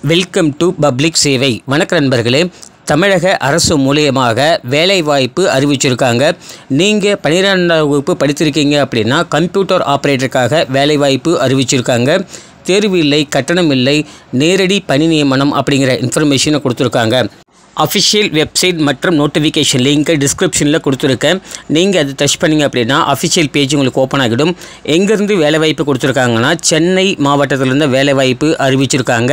Welcome to public சேவை. வணக்க நண்பர்களே, தமிழக அரசு மூலியமாக வேலைவாய்ப்பு அறிவிச்சிருக்காங்க. நீங்கள் 12ஆம் வகுப்பு படிச்சிருக்கீங்க அப்படின்னா கம்ப்யூட்டர் ஆப்ரேட்டருக்காக வேலைவாய்ப்பு அறிவிச்சிருக்காங்க. தேர்வு இல்லை, கட்டணம் இல்லை, நேரடி பணி நியமனம் அப்படிங்கிற இன்ஃபர்மேஷனை கொடுத்துருக்காங்க. அஃபிஷியல் வெப்சைட் மற்றும் நோட்டிஃபிகேஷன் லிங்க்கை டிஸ்கிரிப்ஷனில் கொடுத்துருக்கேன். நீங்கள் அது டச் பண்ணிங்க அப்படின்னா அஃபிஷியல் பேஜ் உங்களுக்கு ஓப்பன் ஆகிடும். எங்கேருந்து வேலைவாய்ப்பு கொடுத்துருக்காங்கன்னா சென்னை மாவட்டத்திலிருந்து வேலைவாய்ப்பு அறிவிச்சிருக்காங்க.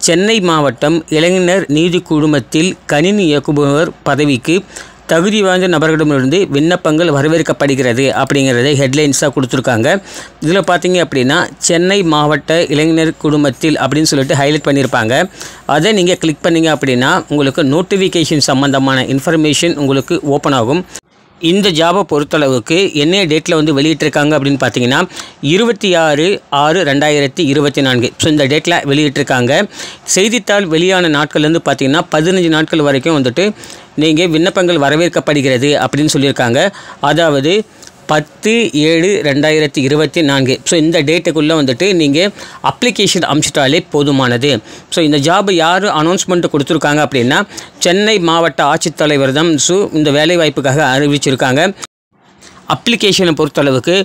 சென்னை மாவட்டம் இளைஞர் நீதி குழுமத்தில் கணினி இயக்குபவர் பதவிக்கு தகுதி வாய்ந்த நபர்களிடமிருந்து விண்ணப்பங்கள் வரவேற்கப்படுகிறது அப்படிங்கிறத ஹெட்லைன்ஸாக கொடுத்துருக்காங்க. இதில் பார்த்தீங்க அப்படின்னா சென்னை மாவட்ட இளைஞர் குழுமத்தில் அப்படின்னு சொல்லிட்டு ஹைலைட் பண்ணியிருப்பாங்க. அதை நீங்கள் கிளிக் பண்ணிங்க அப்படின்னா உங்களுக்கு நோட்டிஃபிகேஷன் சம்மந்தமான இன்ஃபர்மேஷன் உங்களுக்கு ஓப்பன் ஆகும். இந்த ஜாபை பொறுத்தளவுக்கு என்ன டேட்டில் வெளியிட்டிருக்காங்க அப்படின்னு பார்த்தீங்கன்னா 26/6/2024. ஸோ இந்த டேட்டில் வெளியிட்டிருக்காங்க. செய்தித்தாள் வெளியான நாட்கள்லேருந்து பார்த்தீங்கன்னா 15 நாட்கள் வரைக்கும் நீங்கள் விண்ணப்பங்கள் வரவேற்கப்படுகிறது அப்படின்னு சொல்லியிருக்காங்க. அதாவது 10/7/2024. ஸோ இந்த டேட்டுக்குள்ளே நீங்கள் அப்ளிகேஷன் அனுப்பிச்சிட்டாலே போதுமானது. ஸோ இந்த ஜாப் யார் அனௌன்ஸ்மெண்ட் கொடுத்துருக்காங்க அப்படின்னா சென்னை மாவட்ட ஆட்சித்தலைவர் தான் இந்த வேலைவாய்ப்புக்காக அறிவிச்சிருக்காங்க. அப்ளிகேஷனை பொறுத்தளவுக்கு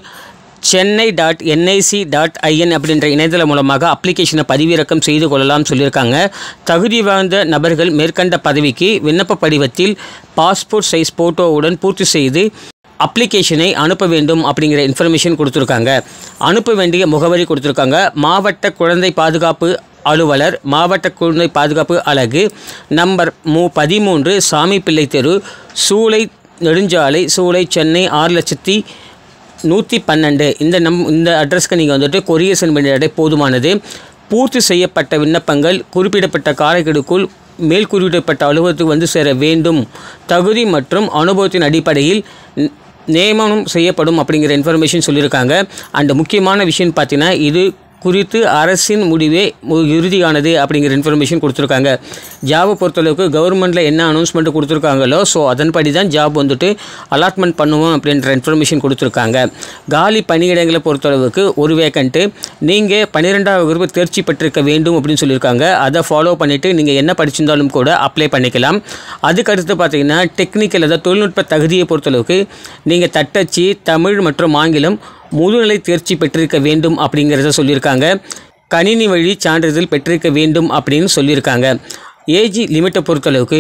chennai.nic.in அப்படின்ற இணையதளம் மூலமாக அப்ளிகேஷனை பதிவிறக்கம் செய்து கொள்ளலாம் சொல்லியிருக்காங்க. தகுதி வாய்ந்த நபர்கள் மேற்கண்ட பதவிக்கு விண்ணப்ப படிவத்தில் பாஸ்போர்ட் சைஸ் ஃபோட்டோவுடன் பூர்த்தி செய்து அப்ளிகேஷனை அனுப்ப வேண்டும் அப்படிங்கிற இன்ஃபர்மேஷன் கொடுத்துருக்காங்க. அனுப்ப வேண்டிய முகவரி கொடுத்துருக்காங்க. மாவட்ட குழந்தை பாதுகாப்பு அலுவலர், மாவட்ட குழந்தை பாதுகாப்பு அலகு, நம்பர் 13, சாமி பிள்ளை தெரு, சூளை நெடுஞ்சாலை, சூளை, சென்னை 6,112. இந்த அட்ரஸ்க்கு நீங்கள் கொரியர் சென்ட் பண்ணிட போதுமானது. பூர்த்தி செய்யப்பட்ட விண்ணப்பங்கள் குறிப்பிடப்பட்ட காலக்கெடுக்குள் மேல் குறிப்பிடப்பட்ட அலுவலகத்துக்கு சேர வேண்டும். தகுதி மற்றும் அனுபவத்தின் அடிப்படையில் நியமனம் செய்யப்படும் அப்படிங்கிற இன்ஃபர்மேஷன் சொல்லியிருக்காங்க. அண்ட் முக்கியமான விஷயம் பார்த்தீங்கன்னா இது குறித்து அரசின் முடிவே இறுதியானது அப்படிங்கிற இன்ஃபர்மேஷன் கொடுத்துருக்காங்க. ஜாபை பொறுத்தளவுக்கு கவர்மெண்ட்டில் என்ன அனௌன்ஸ்மெண்ட் கொடுத்துருக்காங்களோ ஸோ அதன்படி தான் ஜாப் அலாட்மெண்ட் பண்ணுவோம் அப்படின்ற இன்ஃபர்மேஷன் கொடுத்துருக்காங்க. காலி பணியிடங்களை பொறுத்தளவுக்கு ஒரு வேக்கண்ட்டு. நீங்கள் 12ஆம் வகுப்பு தேர்ச்சி பெற்றிருக்க வேண்டும் அப்படின்னு சொல்லியிருக்காங்க. அதை ஃபாலோ பண்ணிவிட்டு நீங்கள் என்ன படிச்சிருந்தாலும் கூட அப்ளை பண்ணிக்கலாம். அதுக்கடுத்து பார்த்தீங்கன்னா டெக்னிக்கல், அதாவது தொழில்நுட்ப தகுதியை பொறுத்தளவுக்கு நீங்கள் தட்டச்சு, தமிழ் மற்றும் ஆங்கிலம் முதுநிலை தேர்ச்சி பெற்றிருக்க வேண்டும் அப்படிங்கிறத சொல்லியிருக்காங்க. கணினி வழி சான்றிதழ் பெற்றிருக்க வேண்டும் அப்படின்னு சொல்லியிருக்காங்க. ஏஜ் லிமிட்டை பொறுத்தளவுக்கு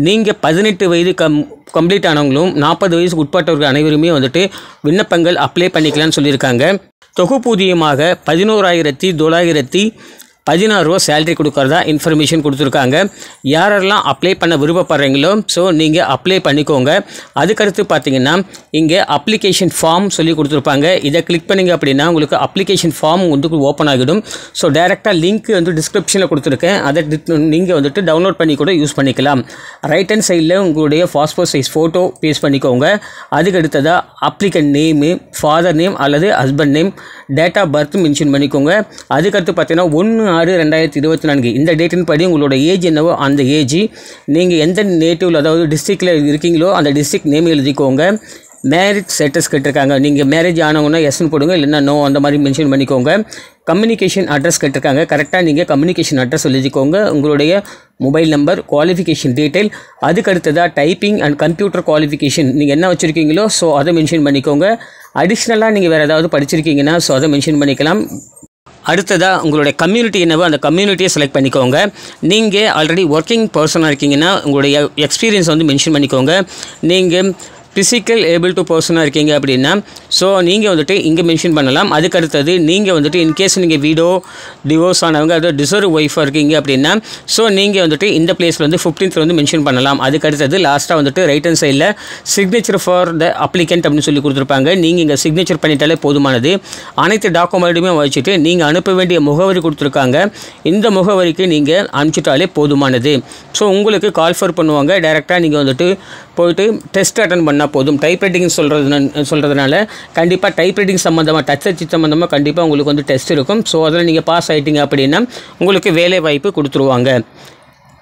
நீங்கள் 18 வயது கம்ப்ளீட் ஆனவங்களும் 40 வயசுக்கு உட்பட்டவர்கள் அனைவருமே விண்ணப்பங்கள் அப்ளை பண்ணிக்கலாம்னு சொல்லியிருக்காங்க. தொகுப்பூதியமாக 11,916 ரூபா சேலரி கொடுக்குறதா இன்ஃபர்மேஷன் கொடுத்துருக்காங்க. யாரெல்லாம் அப்ளை பண்ண விருப்பப்படுறீங்களோ ஸோ நீங்கள் அப்ளை பண்ணிக்கோங்க. அதுக்கடுத்து பார்த்தீங்கன்னா இங்கே அப்ளிகேஷன் ஃபார்ம் சொல்லி கொடுத்துருப்பாங்க. இதை கிளிக் பண்ணிங்க அப்படின்னா உங்களுக்கு அப்ளிகேஷன் ஃபார்ம் ஓப்பன் ஆகிடும். ஸோ டேரெக்டாக லிங்க் டிஸ்கிரிப்ஷனில் கொடுத்துருக்கேன். அதை நீங்கள் டவுன்லோட் பண்ணி கூட யூஸ் பண்ணிக்கலாம். ரைட் ஹேண்ட் சைடில் உங்களுடைய பாஸ்போர்ட் சைஸ் ஃபோட்டோ பேஸ்ட் பண்ணிக்கோங்க. அதுக்கடுத்ததாக அப்ளிகண்ட் நேமு, ஃபாதர் நேம் அல்லது husband name, date of birth mention பண்ணிக்கோங்க. அதுக்கடுத்து பார்த்தீங்கன்னா 1/6/2024 இந்த டேட்டின் படி உங்களோட ஏஜ் என்னவோ அந்த ஏஜ், நீங்கள் எந்த நேட்டிவ் அதாவது டிஸ்ட்ரிக்டில் இருக்கீங்களோ அந்த டிஸ்ட்ரிக்ட் நேம் எழுதிக்கோங்க. மேரேஜ் ஸ்டேட்டஸ் கேட்டிருக்காங்க. நீங்கள் மேரேஜ் ஆனவங்கன்னா எஸ்ன்னு போடுங்க, இல்லைன்னா நோ அந்த மாதிரி மென்ஷன் பண்ணிக்கோங்க. கம்யூனிகேஷன் அட்ரஸ் கேட்டிருக்காங்க. கரெக்டாக நீங்கள் கம்யூனிகேஷன் அட்ரஸ் எழுதிக்கோங்க. உங்களுடைய மொபைல் நம்பர், குவாலிஃபிகேஷன் டீட்டெயில், அதுக்கடுத்ததாக டைப்பிங் அண்ட் கம்ப்யூட்டர் குவாலிஃபிகேஷன் நீங்கள் என்ன வச்சுருக்கீங்களோ ஸோ அதை மென்ஷன் பண்ணிக்கோங்க. அடிஷ்னலாக நீங்கள் வேறு ஏதாவது படிச்சிருக்கீங்கன்னா ஸோ அதை மென்ஷன் பண்ணிக்கலாம். அடுத்ததாக உங்களுடைய கம்யூனிட்டி என்னவோ அந்த கம்யூனிட்டியை செலக்ட் பண்ணிக்கோங்க. நீங்கள் ஆல்ரெடி ஒர்க்கிங் பர்சனாக இருக்கீங்கன்னா உங்களுடைய எக்ஸ்பீரியன்ஸ் மென்ஷன் பண்ணிக்கோங்க. நீங்கள் ஃபிசிக்கல் ஏபிள் டு பர்சனாக இருக்கீங்க அப்படின்னா ஸோ நீங்கள் இங்கே மென்ஷன் பண்ணலாம். அதுக்கடுத்தது நீங்கள் இன்கேஸ் நீங்கள் டிவோர்ஸ் ஆனவங்க அதாவது டிசர்வ் ஒய்ஃபாக இருக்கீங்க அப்படின்னா ஸோ நீங்கள் இந்த பிளேஸில் 15th மென்ஷன் பண்ணலாம். அதுக்கடுத்தது லாஸ்ட்டாக ரைட் ஹேண்ட் சைடில் சிக்னேச்சர் ஃபார் த அப்ளிகண்ட் அப்படின்னு சொல்லி கொடுத்துருப்பாங்க. நீங்கள் இங்கே சிக்னேச்சர் பண்ணிட்டாலே போதுமானது. அனைத்து டாக்குமெண்ட்டுமே வச்சுட்டு நீங்கள் அனுப்ப வேண்டிய முகவரி கொடுத்துருக்காங்க. இந்த முகவரிக்கு நீங்கள் அனுப்பிச்சிட்டாலே போதுமானது. ஸோ உங்களுக்கு கால் ஃபர் பண்ணுவாங்க. டைரெக்டாக நீங்கள் போயிட்டு டெஸ்ட் அட்டன் பண்ணால் போதும். டைப்ரைட்டிங் சொல்கிறதுனால கண்டிப்பாக டைப்ரைட்டிங் சம்மந்தமாக, டச் அச்சு சம்மந்தமாக கண்டிப்பாக உங்களுக்கு டெஸ்ட் இருக்கும். ஸோ அதில் நீங்கள் பாஸ் ஆகிட்டீங்க அப்படின்னா உங்களுக்கு வேலை வாய்ப்பு கொடுத்துருவாங்க.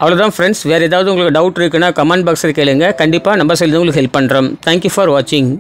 அவ்வளோதான் ஃப்ரெண்ட்ஸ். வேறு ஏதாவது உங்களுக்கு டவுட் இருக்குன்னா கமெண்ட் பாக்ஸில் கேளுங்க. கண்டிப்பாக நம்ம சைடில் உங்களுக்கு ஹெல்ப் பண்ணுறோம். தேங்க்யூ ஃபார் வாட்சிங்.